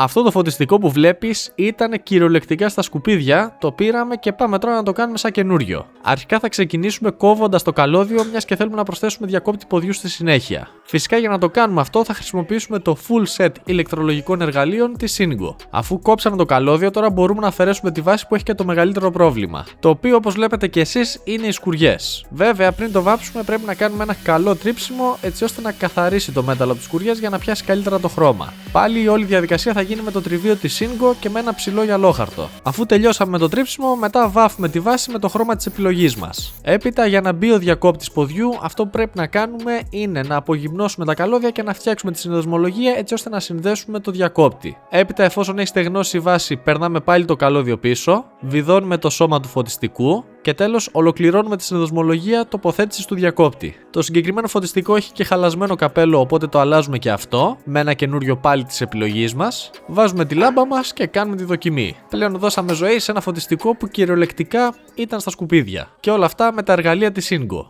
Αυτό το φωτιστικό που βλέπεις ήταν κυριολεκτικά στα σκουπίδια, το πήραμε και πάμε τώρα να το κάνουμε σαν καινούριο. Αρχικά θα ξεκινήσουμε κόβοντας το καλώδιο, μιας και θέλουμε να προσθέσουμε διακόπτη ποδιού στη συνέχεια. Φυσικά για να το κάνουμε αυτό θα χρησιμοποιήσουμε το full set ηλεκτρολογικών εργαλείων της Singo. Αφού κόψαμε το καλώδιο, τώρα μπορούμε να αφαιρέσουμε τη βάση που έχει και το μεγαλύτερο πρόβλημα. Το οποίο, όπως βλέπετε και εσείς, είναι οι σκουριές. Βέβαια, πριν το βάψουμε, πρέπει να κάνουμε ένα καλό τρίψιμο έτσι ώστε να καθαρίσει το μέταλλο από τις σκουριές για να πιάσει καλύτερα το χρώμα. Πάλι η όλη διαδικασία θα γίνει με το τριβείο της Singo και με ένα ψηλό γυαλόχαρτο. Αφού τελειώσαμε με το τρίψιμο, μετά βάφουμε τη βάση με το χρώμα της επιλογής μας. Έπειτα, για να μπει ο διακόπτης ποδιού, αυτό που πρέπει να κάνουμε είναι να απογυμνώσουμε τα καλώδια και να φτιάξουμε τη συνδεσμολογία έτσι ώστε να συνδέσουμε το διακόπτη. Έπειτα, εφόσον έχει στεγνώσει η βάση, περνάμε πάλι το καλώδιο πίσω, βιδώνουμε το σώμα του φωτιστικού και τέλος ολοκληρώνουμε τη συνδεσμολογία τοποθέτησης του διακόπτη. Το συγκεκριμένο φωτιστικό έχει και χαλασμένο καπέλο, οπότε το αλλάζουμε και αυτό με ένα καινούριο πάλι της επιλογής μας. Βάζουμε τη λάμπα μας και κάνουμε τη δοκιμή. Πλέον δώσαμε ζωή σε ένα φωτιστικό που κυριολεκτικά ήταν στα σκουπίδια. Και όλα αυτά με τα εργαλεία της Singo.